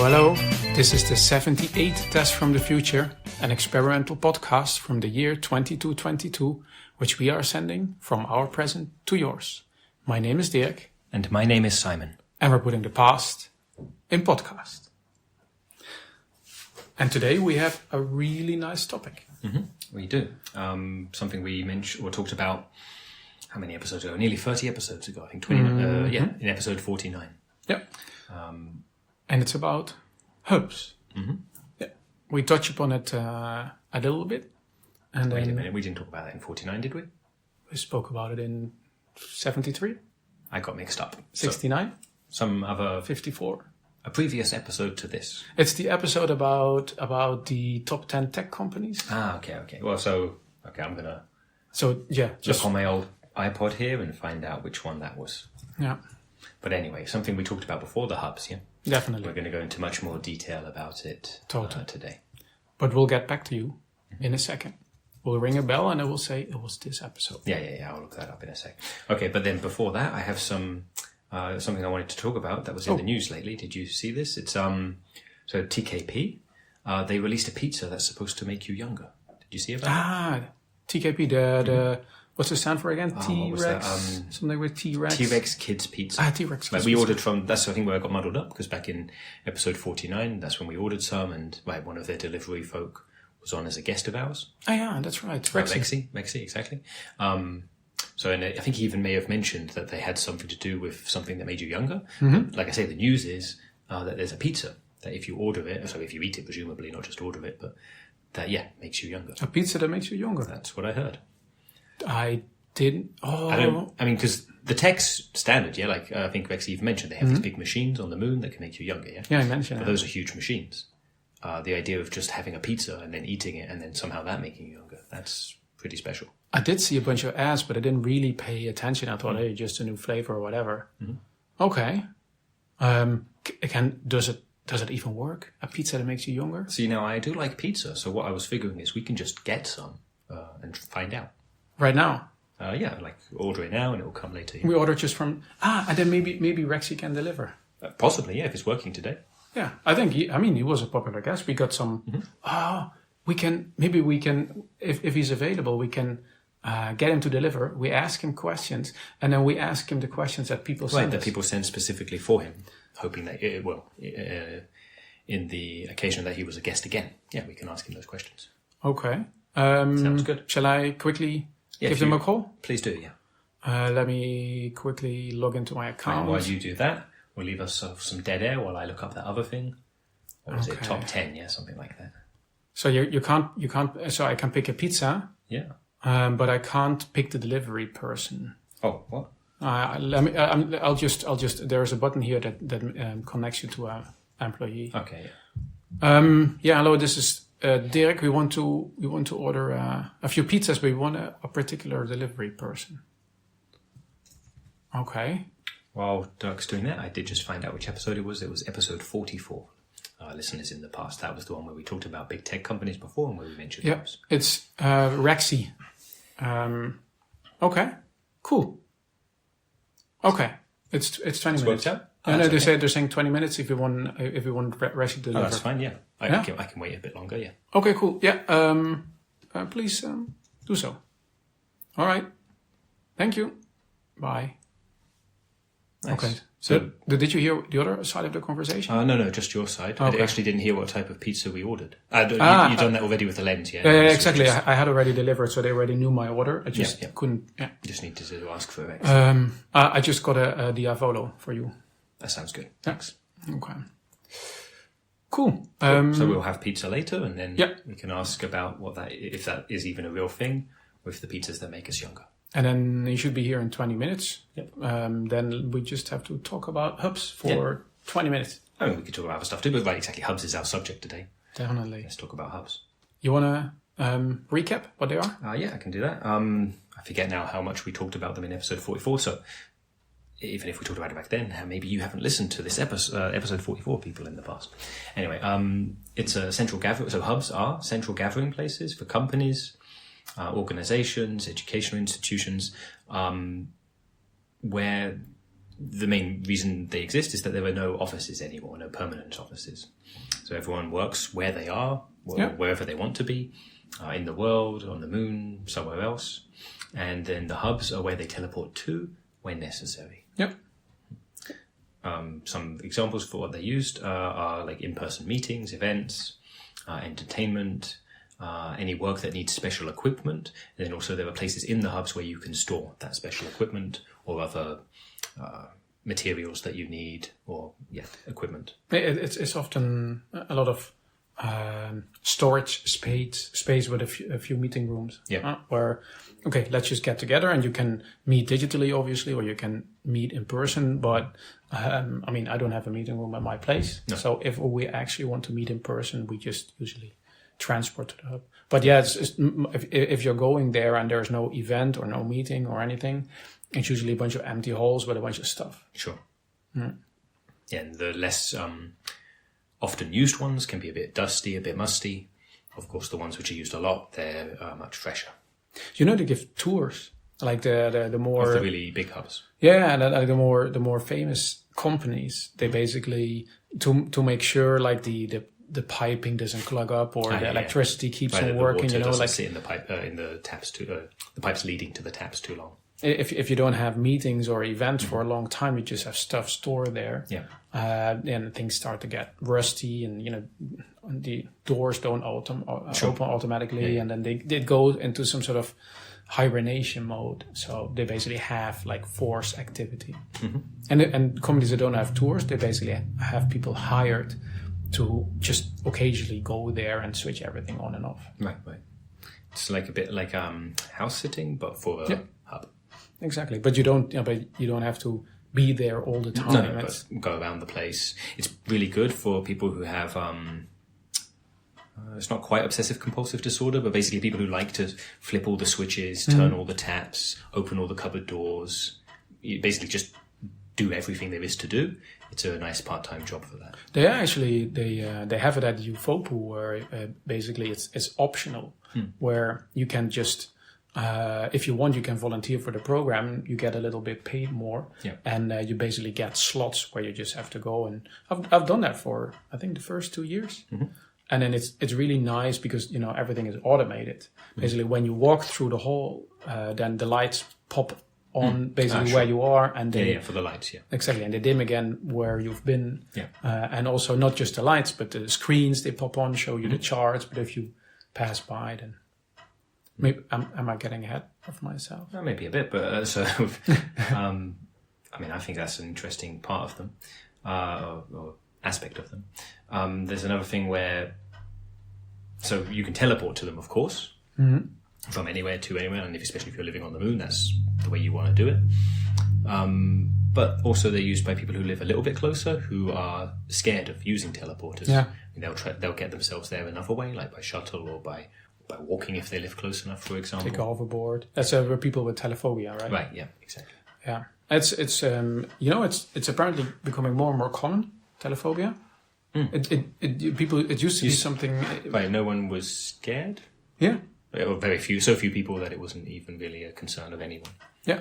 hello. This is the 78th Test from the Future, an experimental podcast from the year 2222, which we are sending from our present to yours. My name is Dirk. And my name is Simon. And we're putting the past in podcast. And today we have a really nice topic. Mm-hmm. We do. Something we mentioned or talked about, how many episodes ago? Nearly 30 episodes ago, I think. 29. In episode 49. Yeah. And it's about hubs. Mm-hmm. Yeah. We touch upon it a little bit. And Wait a minute, we didn't talk about that in 49, did we? We spoke about it in 73. I got mixed up. 69. So, some other... 54. A previous episode to this. It's the episode about the top 10 tech companies. Okay. Well, I'm going to... So, yeah. Look on my old iPod here and find out which one that was. Yeah. But anyway, something we talked about before, the hubs, yeah? Definitely. We're going to go into much more detail about it today. But we'll get back to you in a second. We'll ring a bell and it will say it was this episode. Yeah. I'll look that up in a sec. Okay, but then before that, I have something I wanted to talk about that was in the news lately. Did you see this? It's so TKP. They released a pizza that's supposed to make you younger. Did you see about that? TKP. The what's the stand for again? T-Rex. Something with T-Rex. T-Rex Kids Pizza. T-Rex. Kids we ordered from. That's I think where I got muddled up because back in episode 49, that's when we ordered some, and one of their delivery folk was on as a guest of ours. Oh yeah, that's right. Rexy, exactly. So, and I think he even may have mentioned that they had something to do with something that made you younger. Mm-hmm. Like I say, the news is that there's a pizza that if you order it, so if you eat it, presumably, not just order it, but that, makes you younger. A pizza that makes you younger? That's what I heard. I didn't... Oh. I mean, because the tech's standard, like I think Rexy even mentioned, they have these big machines on the moon that can make you younger, yeah? Yeah, I mentioned but those are huge machines. The idea of just having a pizza and then eating it and then somehow that making you younger, that's pretty special. I did see a bunch of ads, but I didn't really pay attention. I thought, hey, just a new flavor or whatever. Mm-hmm. Okay. Again, does it even work? A pizza that makes you younger? See, now I do like pizza, so what I was figuring is we can just get some and find out. Right now? Like order it now and it will come later. We order just from... and then maybe Rexy can deliver. Possibly, if it's working today. Yeah, I think, he was a popular guest. We got some... Mm-hmm. We can, if he's available, we can get him to deliver. We ask him questions, and then we ask him the questions that people send. Right, that people send specifically for him, hoping that in the occasion that he was a guest again. Yeah, we can ask him those questions. Okay. Sounds good. Shall I quickly give them a call? Please do, yeah. Let me quickly log into my account. And while you do that, we'll leave us some dead air while I look up that other thing. What was it? Top 10, yeah, something like that. So you can't. So I can pick a pizza. Yeah. But I can't pick the delivery person. Oh, what? I'll just. There's a button here that connects you to an employee. Okay. Yeah. Hello. This is Dirk. We want to order a few pizzas, but we want a particular delivery person. Okay. While Dirk's doing that, I did just find out which episode it was. It was episode 44. Listeners in the past, that was the one where we talked about big tech companies before and where we mentioned those. It's Rexy. Okay, cool. Okay, it's 20 minutes. Out? No, they're saying 20 minutes if we want Rexy to deliver. Oh, that's fine. Yeah, I can wait a bit longer. Yeah. Okay, cool. Yeah. Please do so. All right. Thank you. Bye. Nice. Okay. So, did you hear the other side of the conversation? No, just your side. Okay. I actually didn't hear what type of pizza we ordered. You've done that already with the lens, yeah? Yeah, exactly. I had already delivered, so they already knew my order. I just couldn't... Yeah. You just need to ask for it. I just got a Diavolo for you. That sounds good. Thanks. Okay. Cool. So we'll have pizza later, and then we can ask about if that is even a real thing with the pizzas that make us younger. And then you should be here in 20 minutes. Yep. Then we just have to talk about hubs for 20 minutes. I mean, we could talk about other stuff too, but exactly, hubs is our subject today. Definitely. Let's talk about hubs. You want to recap what they are? Yeah, I can do that. I forget now how much we talked about them in episode 44, so even if we talked about it back then, maybe you haven't listened to this episode 44, people in the past. Anyway, it's a central gathering. So hubs are central gathering places for companies, organizations, educational institutions, where the main reason they exist is that there are no offices anymore, no permanent offices. So everyone works where they are, wherever they want to be, in the world, on the moon, somewhere else. And then the hubs are where they teleport to when necessary. Yep. Some examples for what they used are like in-person meetings, events, entertainment, any work that needs special equipment. And then also there are places in the hubs where you can store that special equipment or other materials that you need, or equipment. It's often a lot of storage space with a few meeting rooms. Yeah. Where, okay, let's just get together, and you can meet digitally, obviously, or you can meet in person. But I mean, I don't have a meeting room at my place. No. So if we actually want to meet in person, we just usually transport to the hub. But yeah, if you're going there and there's no event or no meeting or anything, it's usually a bunch of empty halls with a bunch of stuff. Sure. Mm. Yeah, and the less often used ones can be a bit dusty, a bit musty. Of course, the ones which are used a lot, they're much fresher. You know, they give tours, like the more of the really big hubs. Yeah, and like the more famous companies, they basically to make sure like the piping doesn't clog up, or the electricity keeps on working. The water doesn't sit in the pipe in the taps the pipes leading to the taps too long. If you don't have meetings or events for a long time, you just have stuff stored there. Yeah. And things start to get rusty, and the doors don't open automatically, and then they go into some sort of hibernation mode. So they basically have like force activity. Mm-hmm. And companies that don't have tours, they basically have people hired to just occasionally go there and switch everything on and off. Right. It's like a bit like house sitting, but for a hub. Exactly, but you don't have to be there all the time. No, but go around the place. It's really good for people who have it's not quite obsessive compulsive disorder, but basically people who like to flip all the switches, turn all the taps, open all the cupboard doors. You basically just do everything there is to do. It's a nice part-time job for that. They have it at UFOPOO, where basically it's optional, where you can just if you want, you can volunteer for the program. You get a little bit paid more, and you basically get slots where you just have to go. And I've done that for I think the first 2 years, and then it's really nice because everything is automated. Basically, when you walk through the hall, then the lights pop on basically where you are, and they for the lights, exactly, and they dim again where you've been, and also not just the lights, but the screens they pop on show you the charts. But if you pass by, then maybe am I getting ahead of myself? Maybe a bit, but I mean, I think that's an interesting part of them, or aspect of them. There's another thing where, so you can teleport to them, of course. Mm-hmm. From anywhere to anywhere, and especially if you're living on the moon, that's the way you want to do it. But also they're used by people who live a little bit closer, who are scared of using teleporters. Yeah. They'll get themselves there another way, like by shuttle or by walking if they live close enough, for example. Take a hoverboard. That's for people with telephobia, right? Right. Yeah. Exactly. Yeah. It's apparently becoming more and more common, telephobia. It used to be something. Right. No one was scared. Yeah. Or so few people that it wasn't even really a concern of anyone. Yeah,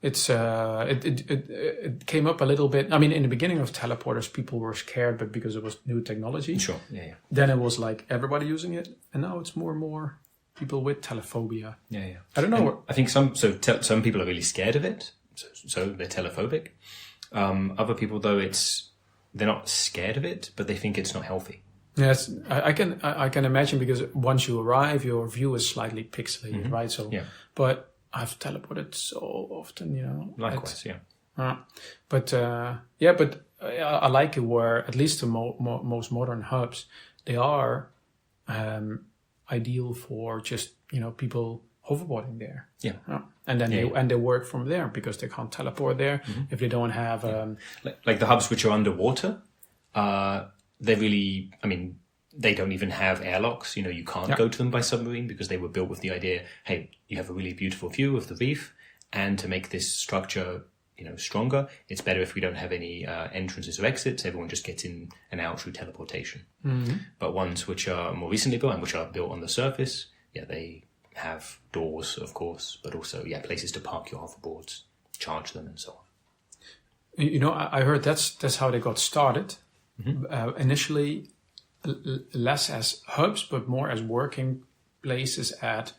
it's it came up a little bit. I mean, in the beginning of teleporters, people were scared, but because it was new technology. Sure. Yeah. Then it was like everybody using it, and now it's more and more people with telephobia. Yeah. I don't know. I think some some people are really scared of it, so they're telephobic. Other people, though, they're not scared of it, but they think it's not healthy. Yes, I can imagine, because once you arrive, your view is slightly pixelated, right? So, but I've teleported so often, Likewise, But I like it where at least the most modern hubs, they are ideal for just people hoverboarding there. Yeah. And then they work from there because they can't teleport there if they don't have like the hubs which are underwater. They're really, I mean, they don't even have airlocks. You can't go to them by submarine because they were built with the idea, hey, you have a really beautiful view of the reef, and to make this structure, stronger, it's better if we don't have any entrances or exits. Everyone just gets in and out through teleportation. Mm-hmm. But ones which are more recently built and which are built on the surface, they have doors, of course, but also, places to park your hoverboards, charge them, and so on. I heard that's how they got started. Initially, less as hubs, but more as working places at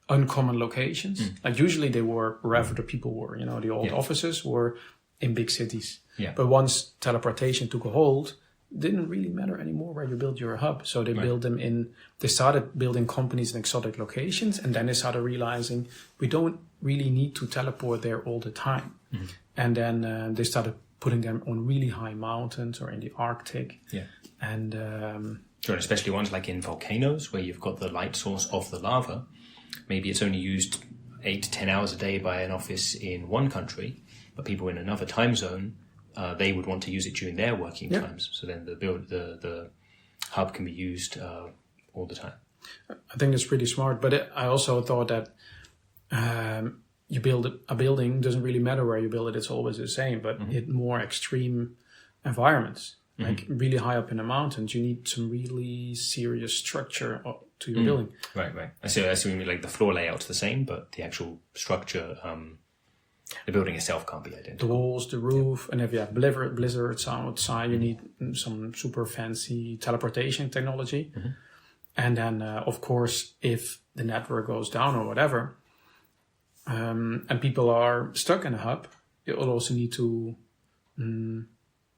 uncommon locations. Like usually they were wherever the people were. The old offices were in big cities. Yeah. But once teleportation took a hold, it didn't really matter anymore where you build your hub. So they built them they started building companies in exotic locations, and then they started realizing we don't really need to teleport there all the time. And then they started putting them on really high mountains or in the Arctic. Yeah. And sure, especially ones like in volcanoes where you've got the light source of the lava. Maybe it's only used 8 to 10 hours a day by an office in one country, but people in another time zone, they would want to use it during their working times. So then the hub can be used all the time. I think it's pretty smart, but I also thought that you build a building, doesn't really matter where you build it, it's always the same, but in more extreme environments, like really high up in the mountains, you need some really serious structure to your building. Right. I see what you mean, like the floor layout's the same, but the actual structure, the building itself can't be identical. The walls, the roof, and if you have blizzards outside, you need some super fancy teleportation technology. And then, of course, if the network goes down or whatever, and people are stuck in a hub, it will also need to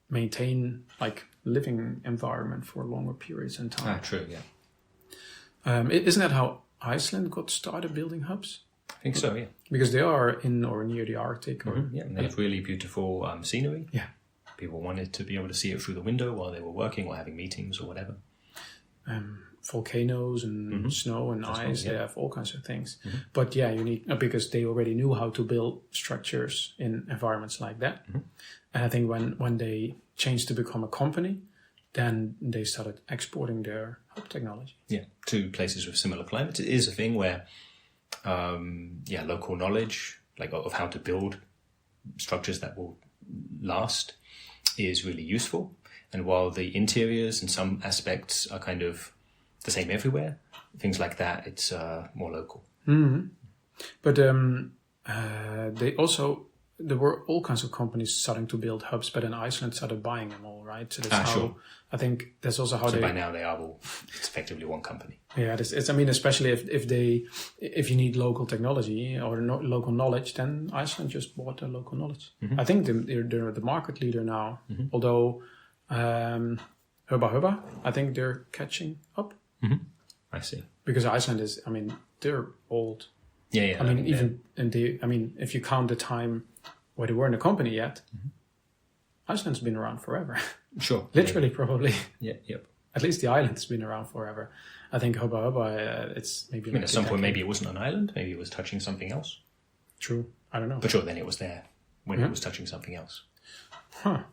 maintain like living environment for longer periods in time. True, yeah. Isn't that how Iceland got started building hubs? I think so, yeah. Because they are in or near the Arctic. Or, and they have really beautiful scenery. Yeah. People wanted to be able to see it through the window while they were working or having meetings or whatever. Volcanoes and snow and ice, they have all kinds of things. But yeah, you need, because they already knew how to build structures in environments like that. And I think when they changed to become a company, then they started exporting their hub technology. Yeah, to places with similar climates. It is a thing where, local knowledge, like of how to build structures that will last, is really useful. And while the interiors and some aspects are kind of the same everywhere, things like that, it's more local. But there were all kinds of companies starting to build hubs, but then Iceland started buying them all, right? So that's sure. I think that's also how by now they are all, it's effectively one company. Yeah, especially if you need local technology or local knowledge, then Iceland just bought the local knowledge. I think they're the market leader now, although Hubba Hubba, I think they're catching up. I see. Because Iceland is, they're old. Yeah. If you count the time where they weren't a company yet, Iceland's been around forever. Sure. Literally, probably. Yeah, yep. At least the island's been around forever. I think Hubba Hubba, it's maybe... at some point, maybe it wasn't an island. Maybe it was touching something else. True. I don't know. But sure, then it was there when it was touching something else. Huh.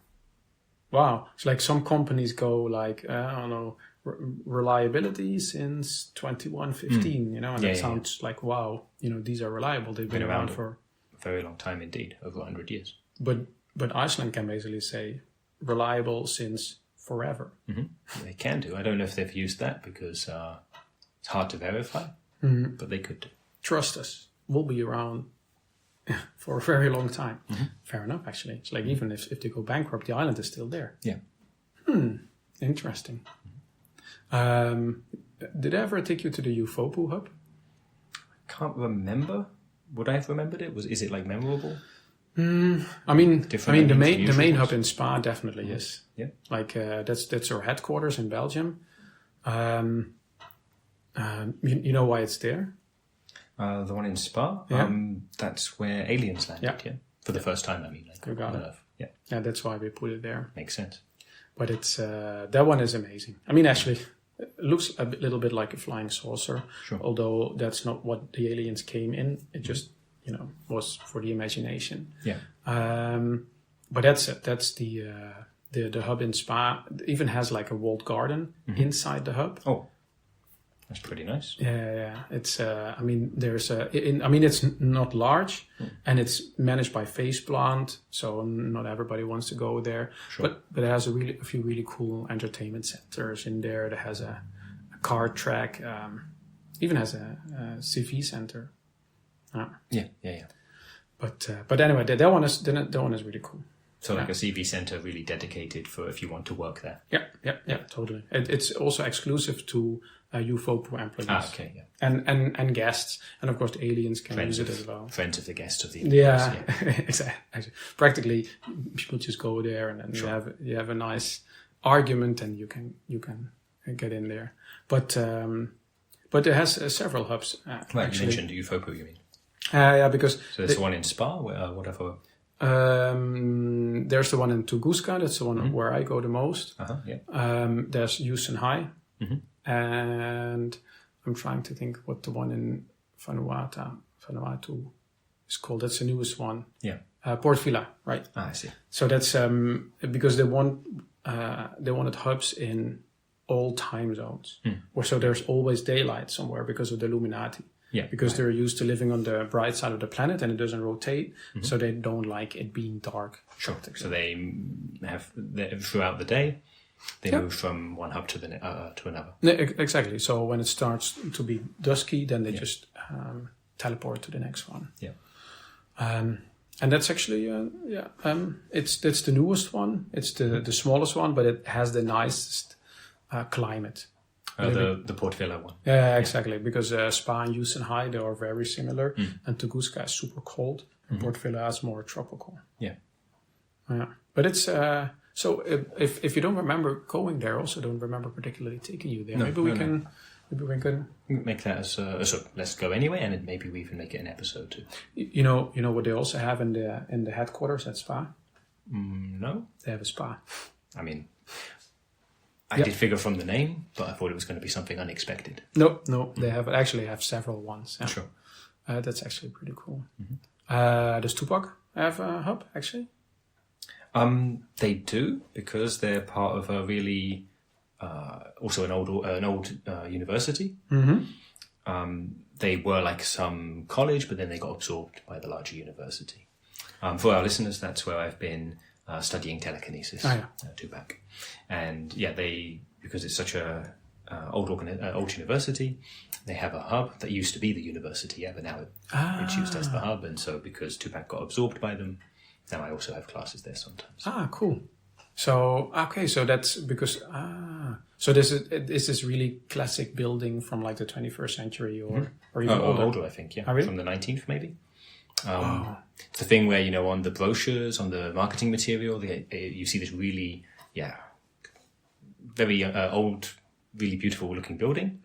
Wow. It's like some companies go like, reliability since 2115, and it sounds like, wow, these are reliable. They've been around for a very long time indeed, over 100 years. But Iceland can basically say reliable since forever. They can do. I don't know if they've used that because it's hard to verify, but they could do. Trust us, we'll be around for a very long time. Fair enough, actually. It's like even if they go bankrupt, the island is still there. Yeah. Interesting. Did I ever take you to the UFOPOO hub? I can't remember. Would I have remembered it? Is it like memorable? The main hub in Spa definitely is. Yeah. Like that's our headquarters in Belgium. You know why it's there? The one in Spa. Yeah. That's where aliens landed. Yeah. For the first time. You got it. Yeah. Yeah, that's why we put it there. Makes sense. But it's that one is amazing. Actually, it looks a little bit like a flying saucer. Sure. Although that's not what the aliens came in. It just was for the imagination. Yeah. But that's it. That's the hub in Spa. It even has like a walled garden inside the hub. Oh, that's pretty nice. Yeah. It's it's not large, and it's managed by Faceplant, so not everybody wants to go there. Sure. But it has a few really cool entertainment centers in there. It has a car track, even has a CV center. Yeah. But anyway, that one is really cool. So like a CV center really dedicated for if you want to work there. Yeah, totally. It's also exclusive to UFOPOO employees. Okay, yeah. And guests, and of course the aliens can use it as well. Friends of the guests of the exactly. Practically, people just go there, and then you have a nice argument, and you can get in there. But it has several hubs. Right, you mentioned UFOPOO, you mean? Yeah, because so there's the one in Spa, whatever. There's the one in Tunguska. That's the one where I go the most. There's Yusenhai, and I'm trying to think what the one in Vanuatu is called. That's the newest one. Yeah. Port Vila, right? I see. So that's because they wanted hubs in all time zones, so there's always daylight somewhere because of the Illuminati. Yeah, because they're used to living on the bright side of the planet and it doesn't rotate, so they don't like it being dark. Sure. So they have throughout the day, they move from one hub to another. Exactly. So when it starts to be dusky, then they just teleport to the next one. Yeah. And that's actually it's the newest one. It's the smallest one, but it has the nicest climate. The Port Vila one. Yeah, exactly. Because Spa and Yusenhai, they are very similar. And Tunguska is super cold. And Port Vila is more tropical. Yeah. Yeah. But it's... so if you don't remember going there, also don't remember particularly taking you there. Maybe we can make that as so let's go anyway, and maybe we even make it an episode too. You know what they also have in the headquarters at Spa? No. They have a spa. I mean... I did figure from the name, but I thought it was going to be something unexpected. No, they have several ones. Yeah. Sure. That's actually pretty cool. Does TUPAK have a hub, actually? They do, because they're part of a really, also an old university. They were like some college, but then they got absorbed by the larger university. For our listeners, that's where I've been studying telekinesis, TUPAK. And because it's such a old university, they have a hub that used to be the university, but now it's used as the hub. And so because TUPAK got absorbed by them, now I also have classes there sometimes. Cool. So, so that's because, so this is really classic building from like the 21st century or even older, I think, really? From the 19th maybe. It's the thing where, on the brochures, on the marketing material, you see this really, very old, really beautiful looking building.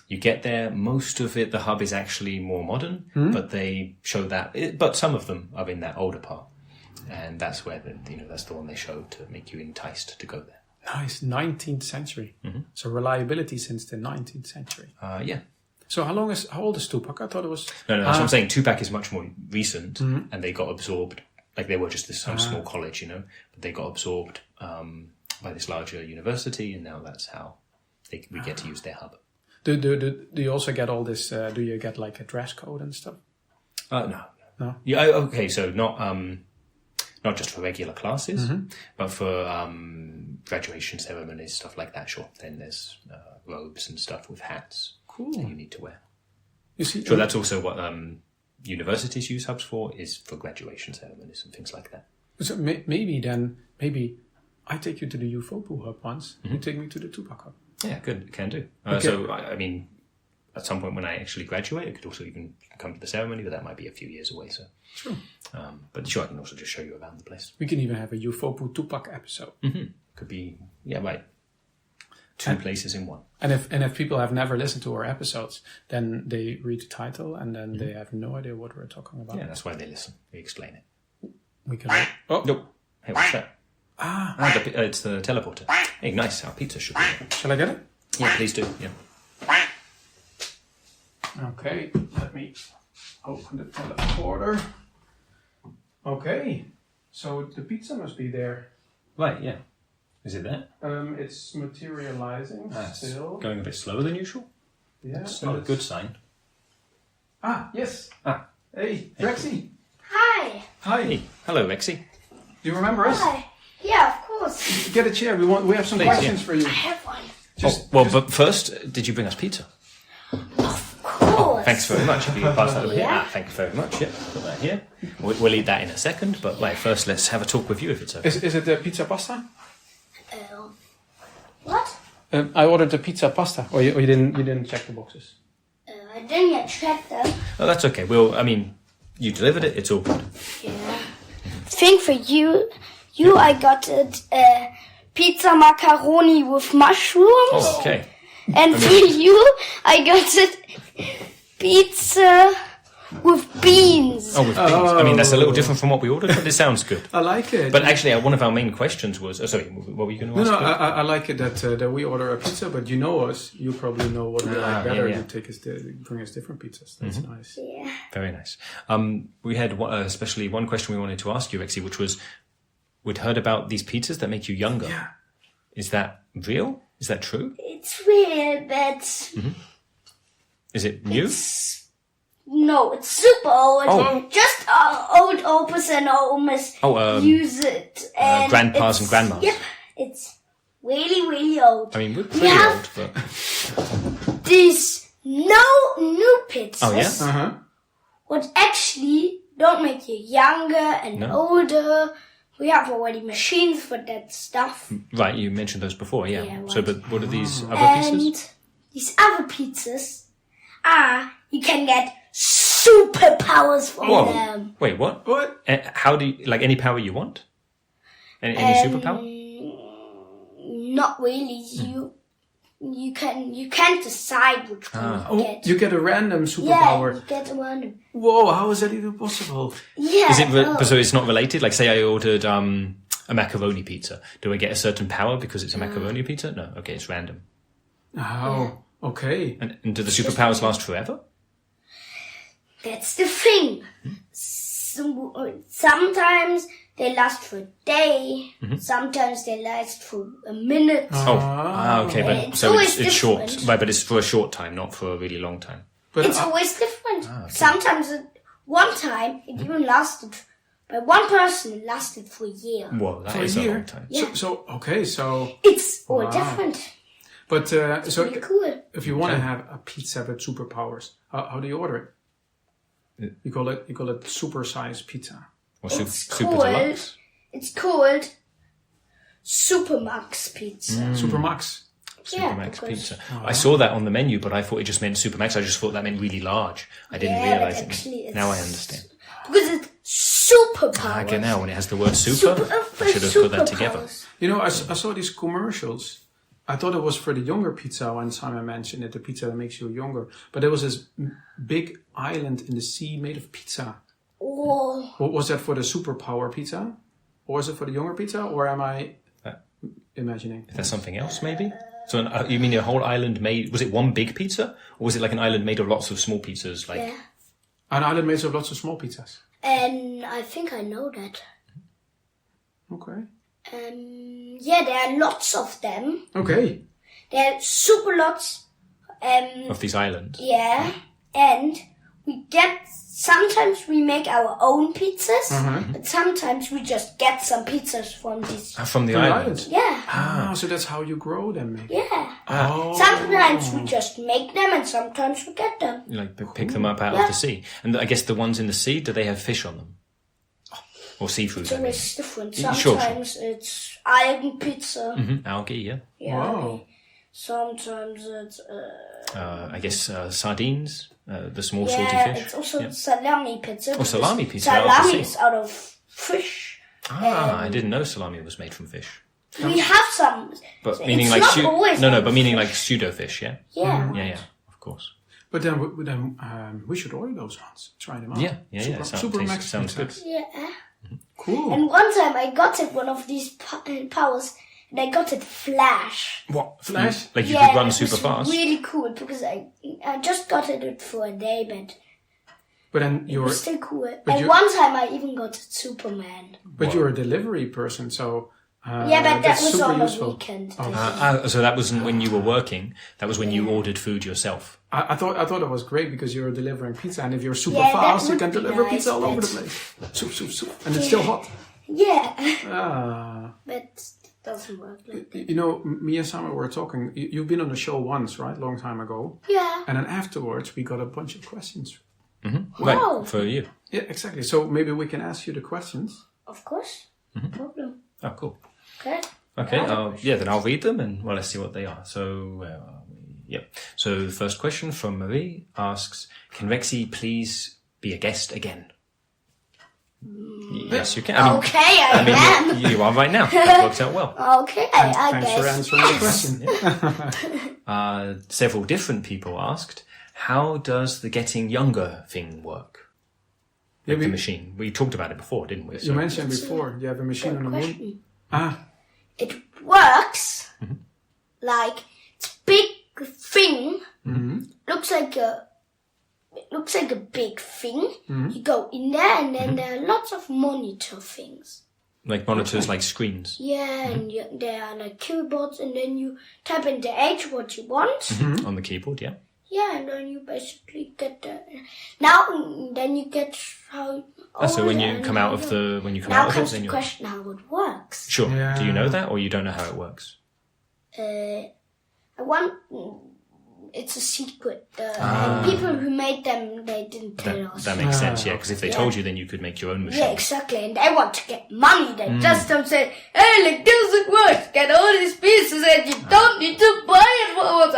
You get there, most of it, the hub is actually more modern, but they show but some of them are in that older part. And that's where that's the one they show to make you enticed to go there. Nice, 19th century. So reliability since the 19th century. Yeah. So how old is TUPAK? I thought it was... No, that's what I'm saying. TUPAK is much more recent, and they got absorbed. Like they were just some small college, but they got absorbed by this larger university, and now that's how we get to use their hub. Do you also get all this? Do you get like a dress code and stuff? No. Yeah. Okay. So not just for regular classes, but for graduation ceremonies, stuff like that. Sure. Then there's robes and stuff with hats. Cool. That you need to wear. You see, so that's also what universities use hubs for, is for graduation ceremonies and things like that. So maybe I take you to the UFOPOO hub once. You take me to the TUPAK hub. Yeah, good. Can do. So, I mean, at some point when I actually graduate, I could also even come to the ceremony, but that might be a few years away. So, sure. But sure, I can also just show you around the place. We can even have a UFOPOO TUPAK episode. Could be, right. Two places in one. And if people have never listened to our episodes, then they read the title and then they have no idea what we're talking about. Yeah, that's why they listen. We explain it. We can. Oh, nope. Hey, what's that? It's the teleporter. Hey, nice. Our pizza should be there. Shall I get it? Yeah, please do. Yeah. Okay, let me open the teleporter. Okay, so the pizza must be there. Right. Yeah. Is it there? It's materializing still. Going a bit slower than usual? Yeah. It's not a good sign. Yes. Hey, Rexy. Hi. Hi. Hey. Hello, Rexy. Do you remember us? Hi. Yeah, of course. Get a chair. We have some questions for you. I have one. But first, did you bring us pizza? Of course. Thanks very much. If you can pass that over here. Yeah. Thank you very much. Yeah, put that here. We'll eat that in a second, but wait, first let's have a talk with you if it's okay. Is it the pizza pasta? What? I ordered the pizza pasta, or you didn't check the boxes. I didn't yet check them. Oh, that's okay. You delivered it. It's all good. Yeah. Think for you, I got it pizza macaroni with mushrooms. Oh, okay. And for you, I got it pizza with beans. Oh, with beans. I mean, that's a little different from what we ordered, but it sounds good. I like it. But actually, one of our main questions was... sorry, what were you going to ask? No, I like it that we order a pizza, but you know us. You probably know what we like better. Yeah. You bring us different pizzas. That's nice. Yeah. Very nice. We had especially one question we wanted to ask you, Rexy, which was, we'd heard about these pizzas that make you younger. Yeah. Is that real? Is that true? It's real, but Is it new? no, it's super old. Oh. Just old opus and omas use it. And grandpas and it's- grandmas. Yep, it's really, really old. I mean, we're pretty have- old, but... These new pizzas, Oh, yeah? what actually don't make you younger and No. older. We have already machines for that stuff. Right, you mentioned those before, yeah. Yeah, So, right. but what are these other And pieces? these other pizzas you can get superpowers from them. Wait, what? What? How do you... Like, any power you want? Any superpower? Not really. You can't decide which one you get. You get a random Yeah, superpower. you get one. Whoa, how is that even possible? Yeah. Is it so it's not related? Like, say I ordered a macaroni pizza. Do I get a certain power because it's a macaroni pizza? No. Okay, it's random. Oh, okay. And do the superpowers last forever? That's the thing. Sometimes they last for a day. Sometimes they last for a minute. Okay, but It's so always it's short, different. right? But it's for a short time, not for a really long time. But It's always different. Sometimes one time it even lasted. By one person, it lasted for a year. Well, that for is a a year. long time. So okay, so It's all different. but so Really cool. if you want to have a pizza with superpowers, how do you order it? You call it super size pizza. Or It's super called- deluxe. It's called Supermax Pizza. Super Max. Supermax because- pizza. I saw that on the menu, but I thought it just meant Supermax. I just thought that meant really large. I didn't Yeah, but realize actually it. it's- Now I understand. Because it's superpowers. I get now when it has the word super. I should have put that together. Superpowers. You know, I saw these commercials. I thought it was for the younger pizza when Simon mentioned it, the pizza that makes you younger. But there was this big island in the sea made of pizza. Oh, Was that for the superpower pizza? Or is it for the younger pizza? Or am I imagining? Is that something else, maybe? So you mean a whole island made... Was it one big pizza? Or was it like an island made of lots of small pizzas? Like yeah. An island made of lots of small pizzas. And I think I know that. Okay. Yeah, there are lots of them. Okay. There are super lots. of these islands? Yeah, and sometimes we make our own pizzas, but sometimes we just get some pizzas from these. From the From the islands? Yeah, So that's how you grow them, maybe. yeah. Oh. Sometimes we just make them and sometimes we get them. You like pick them up out of the sea. And I guess the ones in the sea, do they have fish on them? Or seafood, It's I mean. always different. Sure. Sometimes it's algae pizza. Algae, yeah. Yeah. Wow. Sometimes it's I guess sardines, the small salty yeah, fish. it's also salami pizza. Oh, salami pizza, Salami out of the sea. is out of fish. I didn't know salami was made from fish. We have some, But so meaning it's like not always but from meaning fish. like pseudo fish, yeah. Yeah. Yeah, of course. But then we should order those ones. Try them out. Yeah. Super Max sounds good. pizzas. Yeah. Cool. And one time I got it one of these powers, and I got it flash. What? Flash? Like you Yeah, could run it super was fast. really cool because I just got it for a day, But then it you're was still cool. but And you- one time I even got Superman. you're a delivery person, so Yeah, but that that's was super on a useful. weekend. So that wasn't when you were working. That was when you ordered food yourself. I thought it was great because you're delivering pizza, and if you're super Yeah, that fast, you would can be deliver nice, pizza all over but- the place. Soup, and it's still hot. Yeah, Ah, but doesn't work like that. You know, me and Sama were talking. You've been on the show once, right? Long time ago. Yeah. And then afterwards, we got a bunch of questions. Mm-hmm. Wow. Right, for you. Yeah, exactly. So maybe we can ask you the questions. Of course. No problem. Oh, cool. Okay. Okay, then I'll read them and let's see what they are. So, So the first question from Marie asks, can Rexy please be a guest again? Yes, you can. Okay, I am. You are right now. That works out well. Okay, I Thanks guess. for answering the question. Several different people asked, how does the getting younger thing work? Yeah, The machine. We talked about it before, didn't we? You mentioned before you have a machine on the moon. Question. It Works like it's big thing. Looks like a big thing. You go in there, and then there are lots of monitor things. Like monitors, like screens. Yeah, and there are like keyboards, and then you type in the age what you want. On the keyboard, yeah. Yeah, and then you basically get the. Then you get how. So when you come out of the Now comes the question how it works. Sure. Yeah. Do you know that, or you don't know how it works? It's a secret. People who made them, they didn't tell us. That makes sense, yeah. Because if they told you, then you could make your own machine. Yeah, exactly. And they want to get money. They just don't say, hey, like this it works. Get all these pieces and you don't need to buy it for once.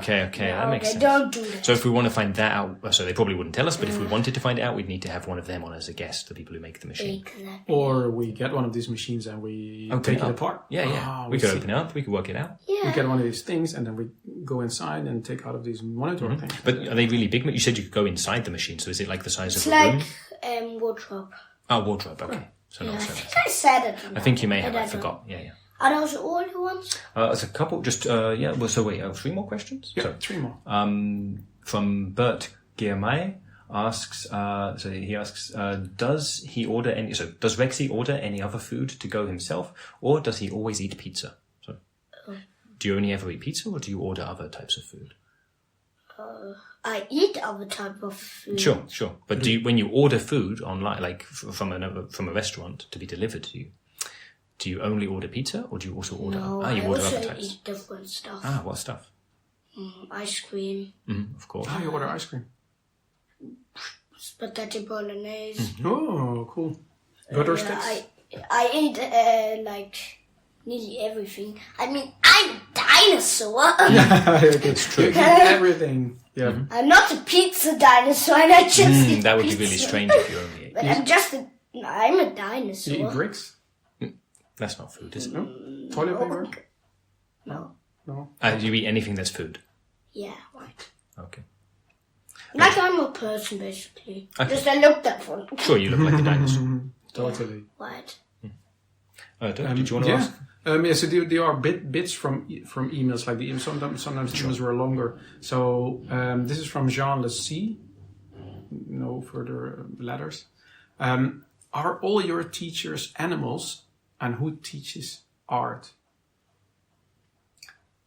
Okay, that makes sense. They don't do that. So if we want to find that out, so they probably wouldn't tell us, but if we wanted to find it out, we'd need to have one of them on as a guest, the people who make the machine. Exactly. Or we get one of these machines and we take it apart. Yeah. We could open it up, we could work it out. Yeah. We get one of these things and then we go inside and take out of these monitor things. But are they really big? You said you could go inside the machine, so is it like the size It's of a room? like wardrobe. Oh, wardrobe, okay. So not so I much. think I said it. I think you may have, But I don't. forgot. Yeah. Are those all you want? There's a couple, so wait, 3 more questions? Yeah, So, 3 more. from Bert Giermay asks, does Rexy order any other food to go himself, or does he always eat pizza? So, do you only ever eat pizza, or do you order other types of food? I eat other type of food. Sure. But when you order food online, like from a restaurant to be delivered to you, do you only order pizza, or do you also order? No, you I order also other types. eat different stuff. What stuff? Ice cream, Of course. You order ice cream. spaghetti bolognese. Oh, cool. Butter sticks. I eat like nearly everything. I mean, I'm a dinosaur. It's true. You eat everything. Yeah. I'm not a pizza dinosaur, and I just eat That would be pizza. really strange if you only ate. But I'm a dinosaur. You eat bricks? That's not food, is it? No? Toilet paper? No. No. Do you eat anything that's food? Yeah, right. Okay. Like I'm a person, basically. Okay. Just I look different. Sure, you look like a dinosaur. Totally. Right. Dirk, did you want to ask? So there are bits from emails, like sometimes emails were longer. So this is from Jean Le C. No further letters. Are all your teachers animals, and who teaches art?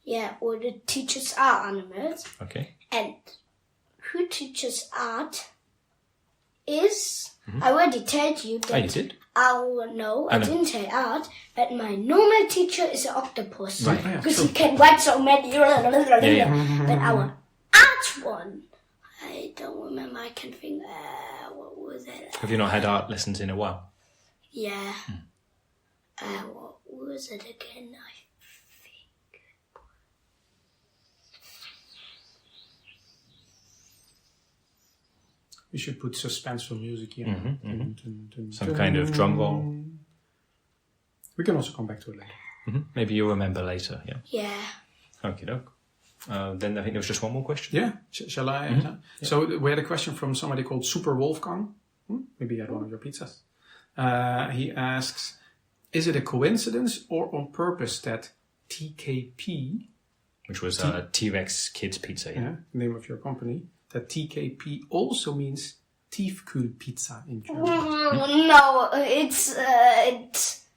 Yeah, or the teachers are animals. Okay. And who teaches art is... I already told you that... Oh, you did? No, I didn't say art, but my normal teacher is an octopus. Right. Because he can write so many... But our art one, I don't remember, I can think... what was it? Have you not had art lessons in a while? Yeah. What was it again? I think... We should put suspenseful music here. Some kind of drum roll. We can also come back to it later. Maybe you'll remember later, yeah. Yeah. Okie doke. Then I think there was just one more question. Yeah, shall I? So we had a question from somebody called Super Wolfgang. Maybe you had one of your pizzas. He asks, is it a coincidence or on purpose that TKP, Which was T-Rex Kids Pizza, yeah. name of your company, that TKP also means Tiefkühlpizza in German? No, it's...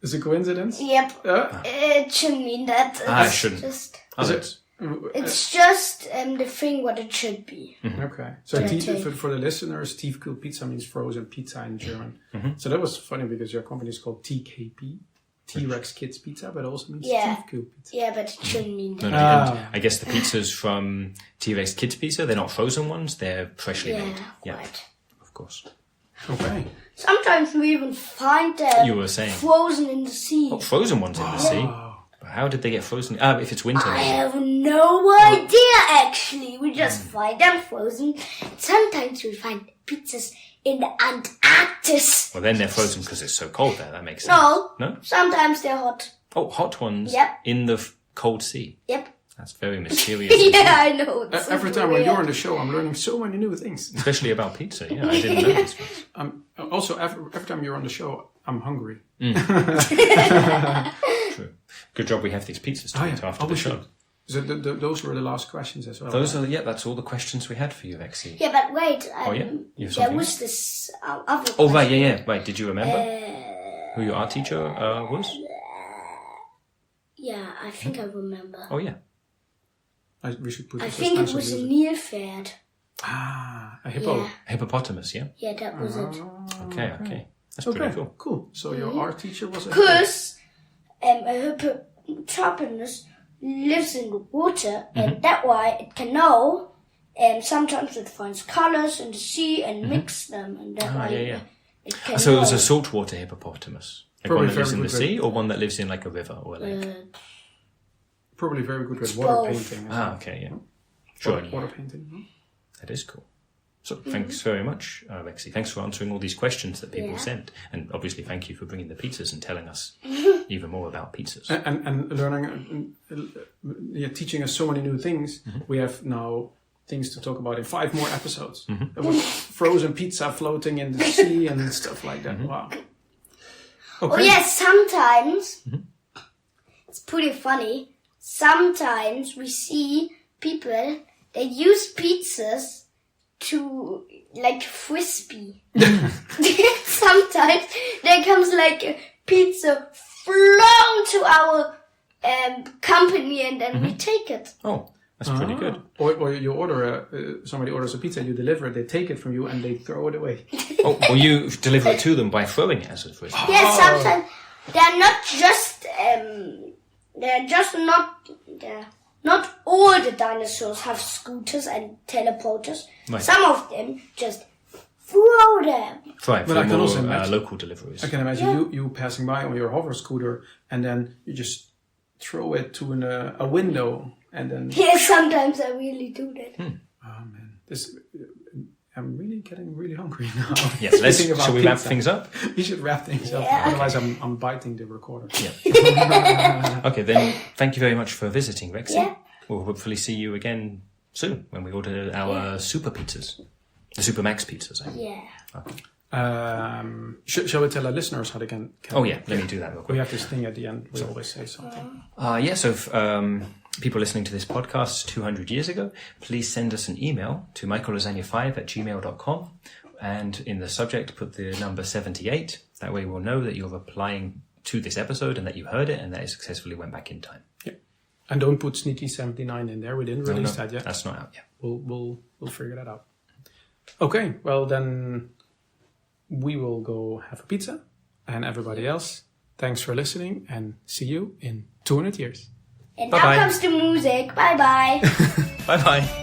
Is it a coincidence? Yep. It shouldn't mean that. It shouldn't. Just, It's just the thing what it should be. Okay. So for the listeners, Tiefkühlpizza means frozen pizza in German. So that was funny because your company is called TKP. T-Rex Kids Pizza, but it also means Yeah. TUPAK pizza. Yeah, but it shouldn't mean No, that. and I guess the pizzas from T-Rex Kids Pizza, they're not frozen ones, they're freshly made. Yeah, Right. of course. Okay. Sometimes we even find them You were saying. frozen in the sea. Oh, frozen ones in the sea. But how did they get frozen? If it's winter. I maybe. have no idea, actually. We just find them frozen. Sometimes we find pizzas in the Antarctic. Well, then they're frozen because it's so cold there. That makes sense. No? Sometimes they're hot. Oh, hot ones Yep. in the cold sea. Yep. That's very mysterious. Yeah, I know. It's Every super time when you're weird. on the show, I'm learning so many new things. Especially about pizza. Yeah, I didn't know this. Also, every time you're on the show, I'm hungry. True. Good job we have these pizzas to eat after the show. So those were the last questions as well. Those are, that's all the questions we had for you, Rexy. Yeah, but wait. Oh, yeah? You have There something? was this other Oh, right, yeah. Right, did you remember who your art teacher was? Yeah, I think I remember. Oh, yeah. We should put I this think as it was a music. Nilpferd. A hippo. Yeah. Hippopotamus, yeah? Yeah, that was it. Okay. That's Okay, pretty cool. cool. So your art teacher was a Because a hippopotamus lives in the water, and that's why it can know. And sometimes it finds colors in the sea and mix them, and that's why it can So it was know. a saltwater hippopotamus? Like Probably one that lives in very the good sea, or one that lives in like a river or a lake? probably very good with water both. painting. as well. Okay, yeah. Sure. Water painting. Huh? That is cool. So thanks very much, Rexy. Thanks for answering all these questions that people sent. And obviously thank you for bringing the pizzas and telling us even more about pizzas. And learning, teaching us so many new things. We have now things to talk about in 5 more episodes. There was frozen pizza floating in the sea and stuff like that. Wow. Okay. Oh yes, sometimes it's pretty funny. Sometimes we see people that use pizzas to like frisbee. Sometimes there comes like a pizza flown to our company, and then we take it. Oh, that's pretty good. Or you order somebody orders a pizza, you deliver it, they take it from you and they throw it away. Oh, or you deliver it to them by throwing it as a frisbee. Yes, sometimes they're not all the dinosaurs have scooters and teleporters. Right. Some of them just throw them. Right, But for I can also more imagine- local deliveries. I can imagine you passing by on your hover scooter and then you just throw it to a window and then... Yes, sometimes I really do that. Oh man, I'm really getting really hungry now. Yes, Thinking about shall we wrap pizza. things up? We should wrap things up. Yeah. Otherwise, I'm biting the recorder. Okay, then thank you very much for visiting, Rexy. Yeah. We'll hopefully see you again soon when we order our super pizzas. The Super Max pizzas, I mean. Yeah. Okay. Shall we tell our listeners how they can... Oh yeah, let me do that real We quick. have this thing at the end. We always say something. So if people listening to this podcast 200 years ago, please send us an email to michaellasagna5@gmail.com, and in the subject put the number 78. That way we'll know that you're replying to this episode and that you heard it and that it successfully went back in time. Yeah. And don't put Sneaky 79 in there. We didn't release that yet. That's not out yet. We'll figure that out. Okay, well then we will go have a pizza, and everybody else, thanks for listening, and see you in 200 years. And Bye-bye. now comes the music. Bye bye. Bye bye.